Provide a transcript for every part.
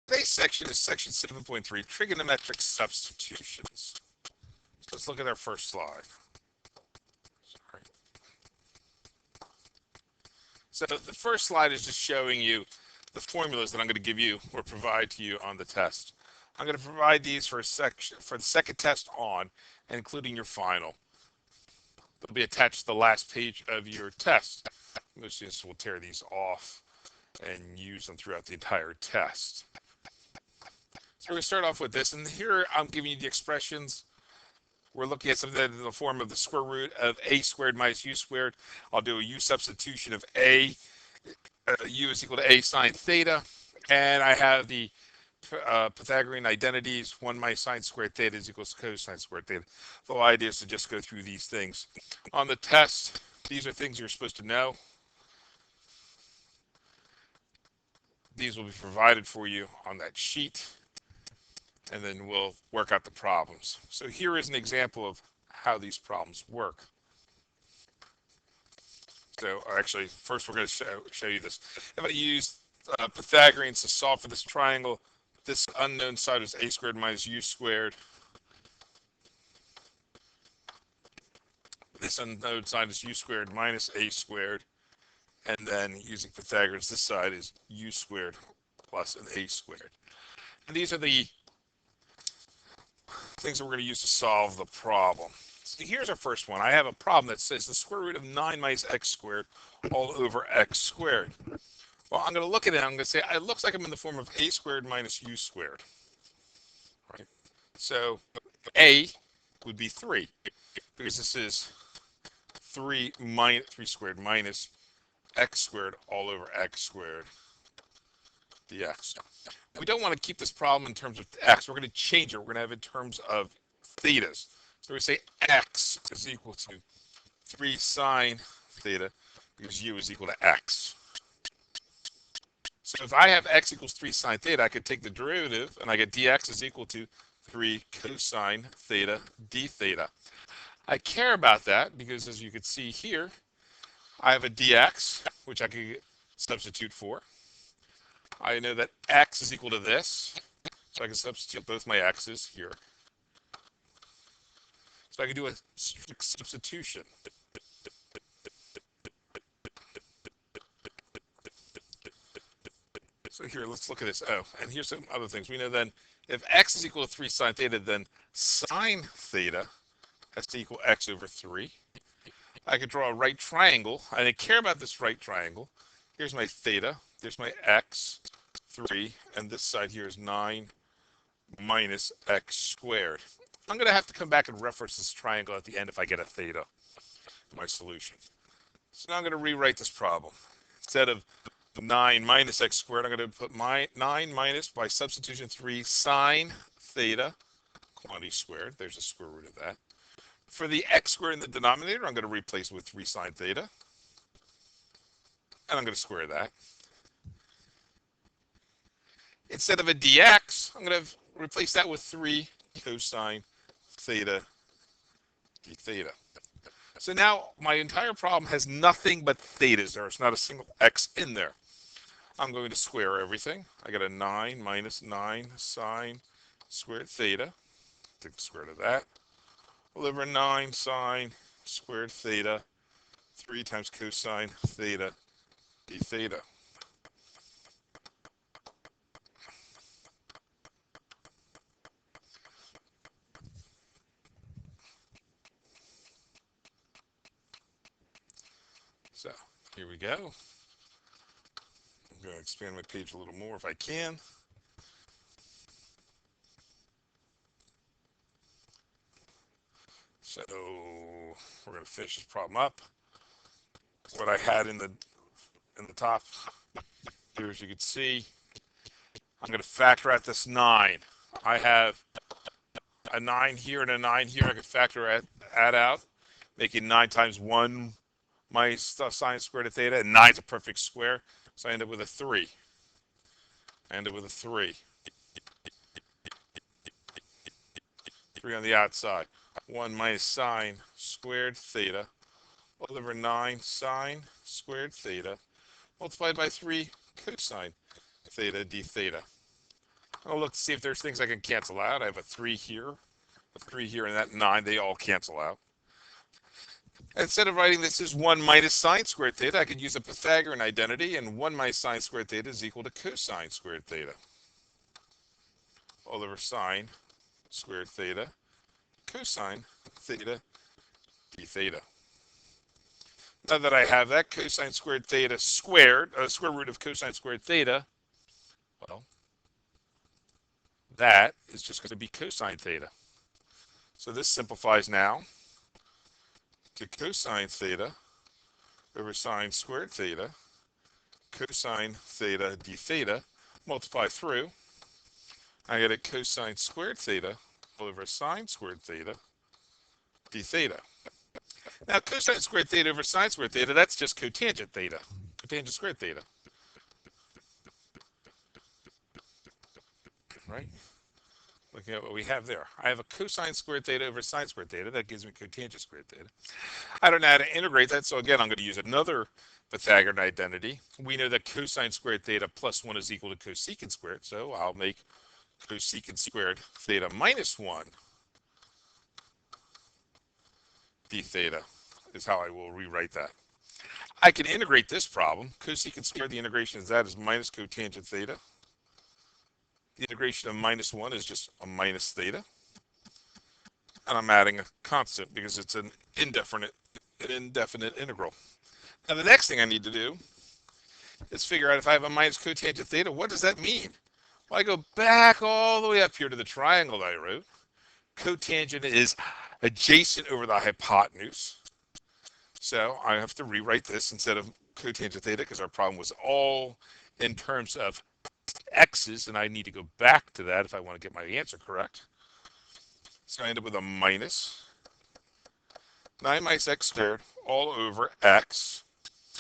Today's section is section 7.3, trigonometric substitutions. Let's look at our first slide. Sorry. So the first slide is just showing you the formulas that I'm going to give you or provide to you on the test. I'm going to provide these for the second test on, and including your final. They'll be attached to the last page of your test. Most students will tear these off and use them throughout the entire test. So we're going to start off with this, and here I'm giving you the expressions. We're looking at something in the form of the square root of a squared minus u squared. I'll do a u substitution of a. U is equal to a sine theta, and I have the Pythagorean identities. 1 minus sine squared theta is equal to cosine squared theta. The whole idea is to just go through these things. On the test, these are things you're supposed to know. These will be provided for you on that sheet, and then we'll work out the problems. So here is an example of how these problems work. So actually, first we're going to show you this. If I use Pythagoreans to solve for this triangle, this unknown side is a squared minus u squared. This unknown side is u squared minus a squared. And then using Pythagoras, this side is u squared plus an a squared. And these are the things that we're going to use to solve the problem. So here's our first one. I have a problem that says the square root of 9 minus x squared all over x squared. Well, I'm going to look at it. I'm going to say it looks like I'm in the form of a squared minus u squared. Right? So a would be 3, because this is 3 squared minus x squared all over x squared dx. We don't want to keep this problem in terms of x. We're going to change it. We're going to have it in terms of thetas. So we say x is equal to 3 sine theta, because u is equal to x. So if I have x equals 3 sine theta, I could take the derivative, and I get dx is equal to 3 cosine theta d theta. I care about that because, as you can see here, I have a dx, which I could substitute for. I know that x is equal to this, so I can substitute both my x's here. So I can do a strict substitution. So here, let's look at this. Oh, and here's some other things. We know then if x is equal to 3 sine theta, then sine theta has to equal x over 3. I could draw a right triangle. I didn't care about this right triangle. Here's my theta. There's my x, 3, and this side here is 9 minus x squared. I'm going to have to come back and reference this triangle at the end if I get a theta in my solution. So now I'm going to rewrite this problem. Instead of 9 minus x squared, I'm going to put my 9 minus, by substitution, 3 sine theta, quantity squared. There's a square root of that. For the x squared in the denominator, I'm going to replace it with 3 sine theta. And I'm going to square that. Instead of a dx, I'm going to replace that with 3 cosine theta d theta. So now my entire problem has nothing but thetas. There's not a single x in there. I'm going to square everything. I get a 9 minus 9 sine squared theta. Take the square root of that. All over 9 sine squared theta, 3 times cosine theta d theta. So here we go. I'm going to expand my page a little more if I can. So we're going to finish this problem up. What I had in the top here, as you can see, I'm going to factor out this 9. I have a 9 here and a 9 here. I could add out, making 9 times 1 minus sine squared of theta, and 9 is a perfect square, so I end up with a 3. 3 on the outside. 1 minus sine squared theta all over 9 sine squared theta multiplied by 3 cosine theta d theta. I'll look to see if there's things I can cancel out. I have a 3 here, a 3 here, and that 9. They all cancel out. Instead of writing this as 1 minus sine squared theta, I could use a Pythagorean identity, and 1 minus sine squared theta is equal to cosine squared theta. All over sine squared theta, cosine theta, d theta. Now that I have that, cosine squared theta squared, square root of cosine squared theta, well, that is just going to be cosine theta. So this simplifies now to cosine theta over sine squared theta, cosine theta d theta, multiply through. I get a cosine squared theta over sine squared theta d theta. Now cosine squared theta over sine squared theta, that's just cotangent theta, cotangent squared theta, right? Looking at what we have there. I have a cosine squared theta over sine squared theta. That gives me cotangent squared theta. I don't know how to integrate that, so again, I'm going to use another Pythagorean identity. We know that cosine squared theta plus 1 is equal to cosecant squared, so I'll make cosecant squared theta minus 1 d theta is how I will rewrite that. I can integrate this problem. Cosecant squared, the integration of that is minus cotangent theta. The integration of minus 1 is just a minus theta. And I'm adding a constant because it's an indefinite integral. Now the next thing I need to do is figure out if I have a minus cotangent theta, what does that mean? Well, I go back all the way up here to the triangle that I wrote. Cotangent is adjacent over the hypotenuse. So I have to rewrite this instead of cotangent theta because our problem was all in terms of x's, and I need to go back to that if I want to get my answer correct. So I end up with a minus 9 minus x squared all over x.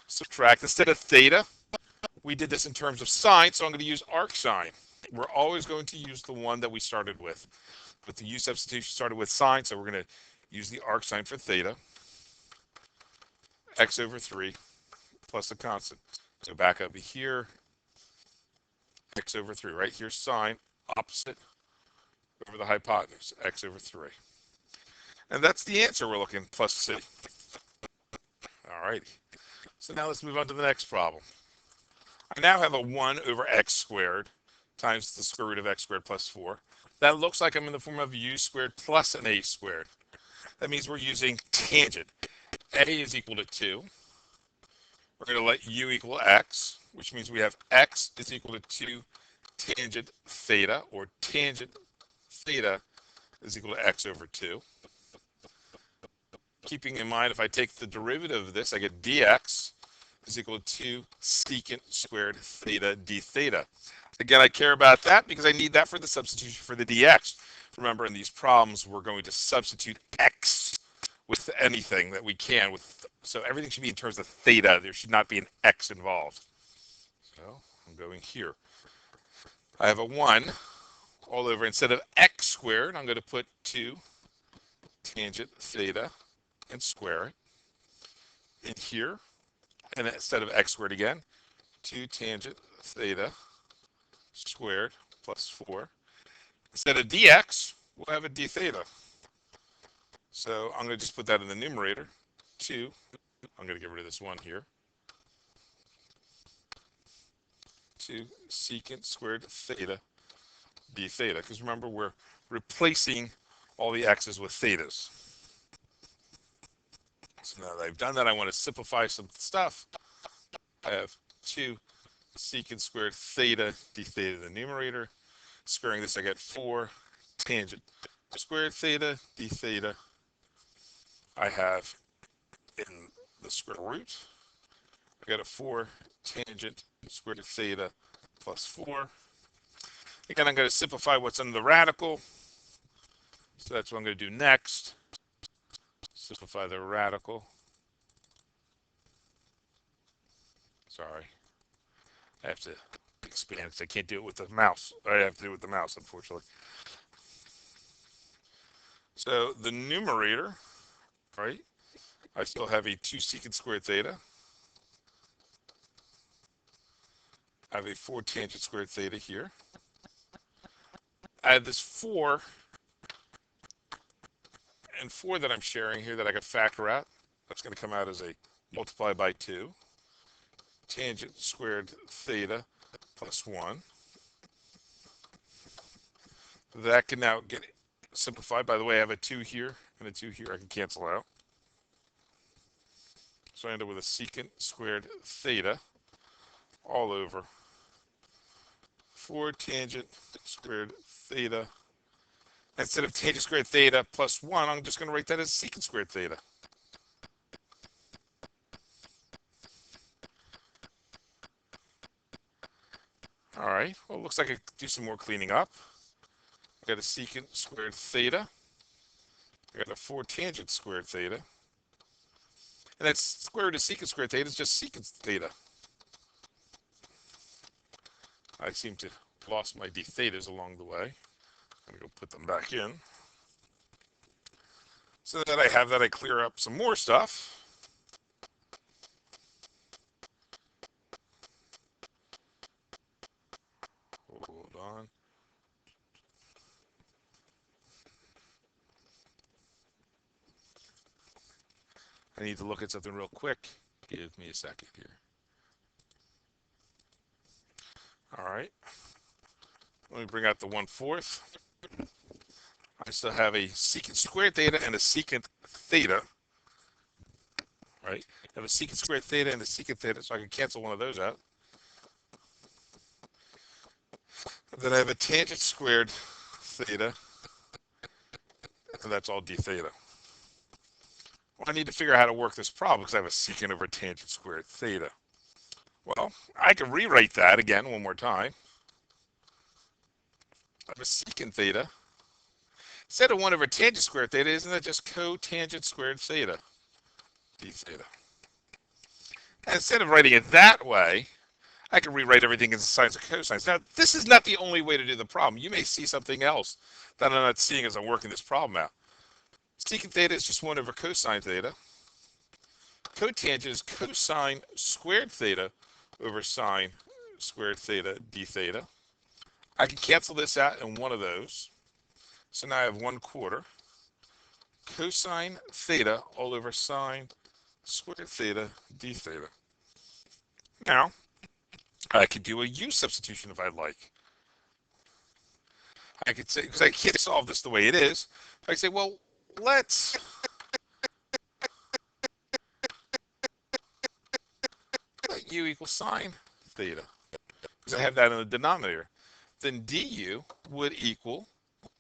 Subtract. Instead of theta, we did this in terms of sine, so I'm going to use arc sine. We're always going to use the one that we started with. With the u substitution started with sine, so we're going to use the arc sine for theta. X over 3 plus a constant. So back up here, x over 3. Right here, sine, opposite over the hypotenuse, x over 3. And that's the answer we're looking, plus c. All righty. So now let's move on to the next problem. I now have a 1 over x squared times the square root of x squared plus 4. That looks like I'm in the form of u squared plus an a squared. That means we're using tangent. A is equal to 2. We're going to let u equal x, which means we have x is equal to 2 tangent theta, or tangent theta is equal to x over 2. Keeping in mind, if I take the derivative of this, I get dx is equal to 2 secant squared theta d theta. Again, I care about that because I need that for the substitution for the dx. Remember, in these problems, we're going to substitute x with anything that we can. So everything should be in terms of theta. There should not be an x involved. So I'm going here. I have a 1 all over, instead of x squared, I'm going to put 2 tangent theta and square it in here. And instead of x squared again, 2 tangent theta squared plus 4. Instead of dx, we'll have a d theta. So I'm going to just put that in the numerator. 2, I'm going to get rid of this 1 here. 2 secant squared theta d theta. Because remember, we're replacing all the x's with thetas. So now that I've done that, I want to simplify some stuff. I have 2 secant squared theta d theta in the numerator. Squaring this, I get 4 tangent squared theta d theta. I have in the square root, I got a 4 tangent squared theta plus 4. Again, I'm going to simplify what's under the radical. So that's what I'm going to do next. Simplify the radical. Sorry. I have to expand it. I can't do it with the mouse. I have to do it with the mouse, unfortunately. So the numerator, right? I still have a 2 secant squared theta. I have a 4 tangent squared theta here. I have this 4 and 4 that I'm sharing here that I could factor out. That's going to come out as a multiply by 2 tangent squared theta plus 1. That can now get simplified. By the way, I have a 2 here and a 2 here I can cancel out. So I end up with a secant squared theta all over 4 tangent squared theta. Instead of tangent squared theta plus 1, I'm just going to write that as secant squared theta. All right, well, it looks like I could do some more cleaning up. I got a secant squared theta. I got a 4 tangent squared theta. And that square root of secant squared theta is just secant theta. I seem to have lost my d thetas along the way. I'm going to go put them back in. So that I have that, I clear up some more stuff. Hold on. I need to look at something real quick. Give me a second here. All right. Let me bring out the 1/4. I still have a secant squared theta and a secant theta. Right? I have a secant squared theta and a secant theta, so I can cancel one of those out. Then I have a tangent squared theta, and that's all d theta. Well, I need to figure out how to work this problem because I have a secant over tangent squared theta. Well, I can rewrite that again one more time. I have a secant theta. Instead of 1 over tangent squared theta, isn't that just cotangent squared theta? D theta. And instead of writing it that way, I can rewrite everything as sines and cosines. Now, this is not the only way to do the problem. You may see something else that I'm not seeing as I'm working this problem out. Secant theta is just 1 over cosine theta. Cotangent is cosine squared theta over sine squared theta d theta. I can cancel this out in one of those. So now I have 1/4 cosine theta all over sine squared theta d theta. Now, I could do a u substitution if I'd like. I could say, because I can't solve this the way it is, I could say, well, let's let u equal sine theta, because I have that in the denominator. Then du would equal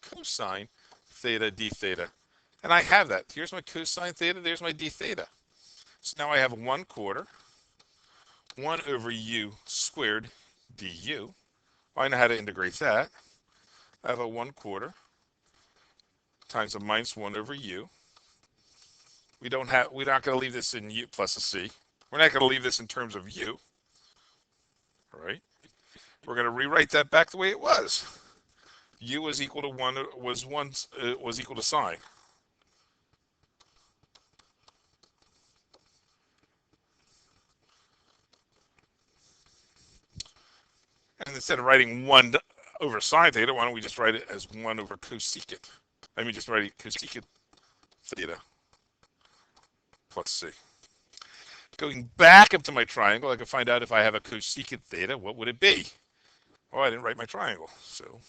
cosine theta d theta. And I have that. Here's my cosine theta, there's my d theta. So now I have 1/4 1 over u squared du. Well, I know how to integrate that. I have a 1/4 times a minus 1 over u. We're not going to leave this in u plus a c. We're not going to leave this in terms of u. All right? We're going to rewrite that back the way it was. U was equal to 1 was equal to sine. And instead of writing 1 over sine theta, why don't we just write it as 1 over cosecant? Let me just write it cosecant theta plus c. Going back up to my triangle, I can find out if I have a cosecant theta, what would it be? Oh, I didn't write my triangle, so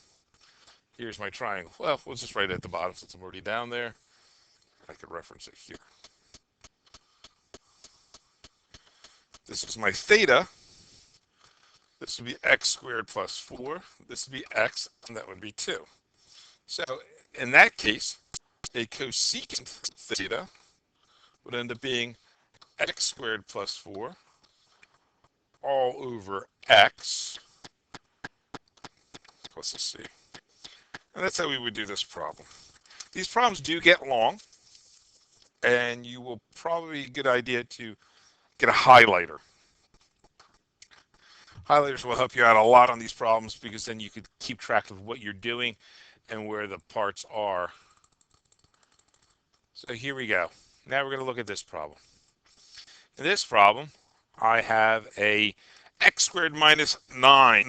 here's my triangle. Well, we'll just write it at the bottom since I'm already down there. I could reference it here. This is my theta. This would be x squared plus 4. This would be x, and that would be 2. So in that case, a cosecant theta would end up being x squared plus 4 all over x plus a c. And that's how we would do this problem. These problems do get long, and you will probably be a good idea to get a highlighter. Highlighters will help you out a lot on these problems because then you could keep track of what you're doing and where the parts are. So here we go. Now we're going to look at this problem. In this problem, I have a x squared minus 9